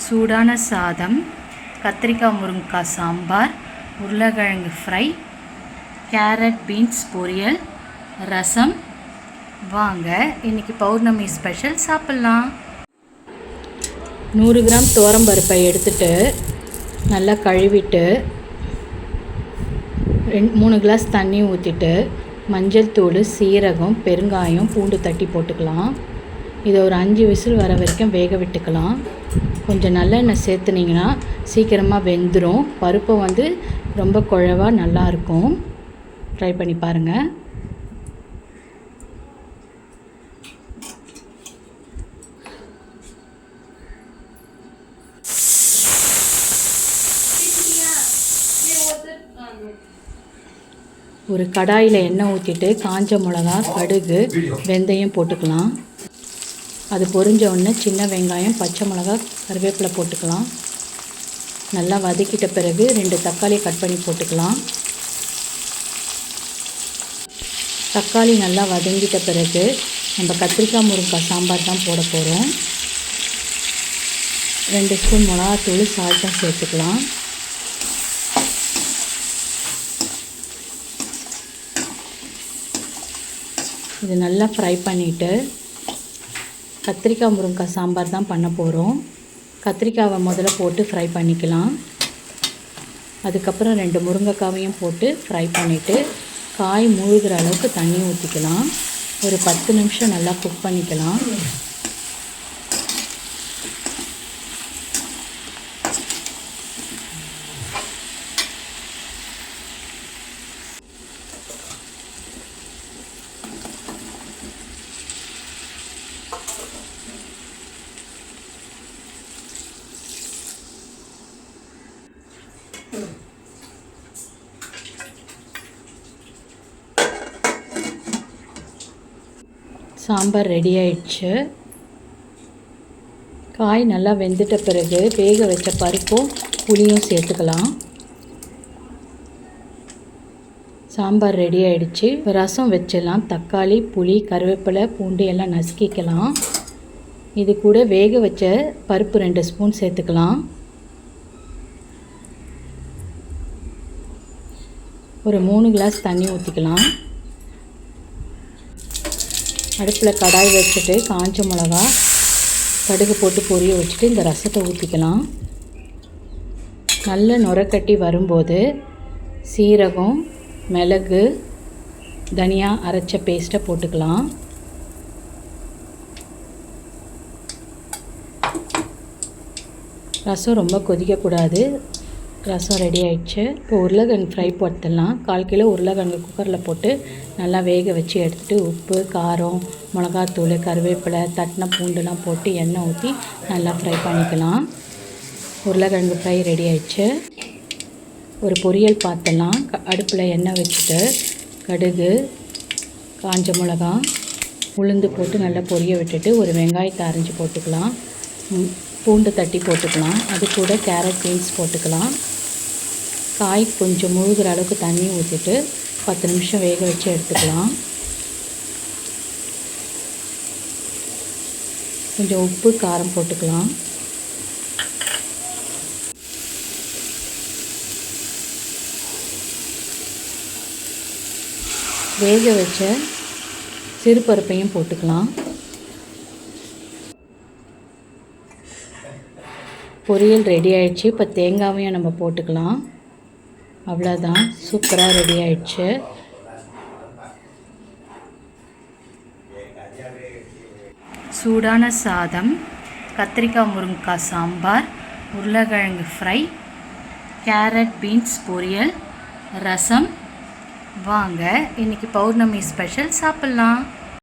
சூடான சாதம், கத்திரிக்காய் முருங்கைக்காய் சாம்பார், உருளைக்கிழங்கு ஃப்ரை, கேரட் பீன்ஸ் பொரியல், ரசம். வாங்க இன்றைக்கி பௌர்ணமி ஸ்பெஷல் சாப்பிட்லாம். 100 கிராம் துவரம்பருப்பை எடுத்துட்டு நல்லா கழுவிட்டு 3 கிளாஸ் தண்ணி ஊற்றிட்டு மஞ்சள் தூள், சீரகம், பெருங்காயம், பூண்டு தட்டி போட்டுக்கலாம். இதை ஒரு 5 விசில் வர வரைக்கும் வேக விட்டுக்கலாம். கொஞ்சம் நல்லெண்ணெய் சேர்த்துனிங்கன்னா சீக்கிரமாக வெந்துடும். பருப்பை ரொம்ப குழவாக நல்லாயிருக்கும். ட்ரை பண்ணி பாருங்கள். ஒரு கடாயில் எண்ணெய் ஊற்றிட்டு காஞ்ச மிளகா, கடுகு, வெந்தயம் போட்டுக்கலாம். அது பொரிஞ்ச உடனே சின்ன வெங்காயம், பச்சை மிளகா, கருவேப்பிலை போட்டுக்கலாம். நல்லா வதக்கிட்ட பிறகு 2 தக்காளி கட் பண்ணி போட்டுக்கலாம். தக்காளி நல்லா வதங்கிட்ட பிறகு நம்ம கத்திரிக்காய் முருங்கைக்காய் சாம்பார் தான் போட போகிறோம். 2 ஸ்பூன் மிளகாத்தூள், சால்ட்டும் சேர்த்துக்கலாம். இது நல்லா ஃப்ரை பண்ணிவிட்டு கத்திரிக்காய் முருங்கைக்காய் சாம்பார் தான் பண்ண போகிறோம். கத்திரிக்காவை முதல்ல போட்டு ஃப்ரை பண்ணிக்கலாம். அதுக்கப்புறம் 2 முருங்கைக்காவையும் போட்டு ஃப்ரை பண்ணிவிட்டு காய் மூழ்கிற அளவுக்கு தண்ணி ஊற்றிக்கலாம். ஒரு 10 நிமிஷம் நல்லா குக் பண்ணிக்கலாம். சாம்பார் ரெடி ஆயிடுச்சு. காய் நல்லா வெந்துட்ட பிறகு வேக வச்ச பருப்பும் புளியும் சேர்த்துக்கலாம். சாம்பார் ரெடி ஆயிடுச்சு. ரசம் வச்சிடலாம். தக்காளி, புளி, கருவேப்பிலை, பூண்டு எல்லாம் நசுக்கிக்கலாம். இது கூட வேக வச்ச பருப்பு 2 ஸ்பூன் சேர்த்துக்கலாம். ஒரு 3 கிளாஸ் தண்ணி ஊற்றிக்கலாம். அடுப்பில் கடாய் வச்சுட்டு காஞ்ச மிளகா, கடுகு போட்டு பொரிய வச்சுட்டு இந்த ரசத்தை ஊற்றிக்கலாம். நல்ல நுரக்கட்டி வரும்போது சீரகம், மிளகு, தனியா அரைச்ச பேஸ்ட்டை போட்டுக்கலாம். ரசம் ரொம்ப கொதிக்கக்கூடாது. ரசம் ரெடி ஆயிடுச்சு. இப்போ உருளைக்கிழங்கு ஃப்ரை போட்டுடலாம். 1/4 கிலோ உருளைக்கிழங்கு குக்கரில் போட்டு நல்லா வேக வச்சு எடுத்துகிட்டு உப்பு, காரம், மிளகாத்தூள், கருவேப்பிலை, தட்டின பூண்டுலாம் போட்டு எண்ணெய் ஊற்றி நல்லா ஃப்ரை பண்ணிக்கலாம். உருளைக்கிழங்கு ஃப்ரை ரெடி ஆயிடுச்சு. ஒரு பொரியல் பார்த்துடலாம். அடுப்பில் எண்ணெய் வச்சுட்டு கடுகு, காஞ்ச மிளகா, உளுந்து போட்டு நல்லா பொரிய விட்டுட்டு ஒரு வெங்காயத்தை அரைஞ்சி போட்டுக்கலாம். பூண்டு தட்டி போட்டுக்கலாம். அது கூட கேரட் பீன்ஸ் போட்டுக்கலாம். காய் கொஞ்சம் முழுகிற அளவுக்கு தண்ணி ஊற்றிட்டு 10 நிமிஷம் வேக வச்சு எடுத்துக்கலாம். கொஞ்சம் உப்பு, காரம் போட்டுக்கலாம். வேக வச்ச சிறுபருப்பையும் போட்டுக்கலாம். பொரியல் ரெடி ஆயிடுச்சு. இப்போ தேங்காவையும் நம்ம போட்டுக்கலாம். அவ்வளோதான், சூப்பராக ரெடி ஆயிடுச்சு. சூடான சாதம், கத்திரிக்காய் முருங்கைக்காய் சாம்பார், உருளைக்கிழங்கு ஃப்ரை, கேரட் பீன்ஸ் பொரியல், ரசம். வாங்க இன்றைக்கி பௌர்ணமி ஸ்பெஷல் சாப்பிட்லாம்.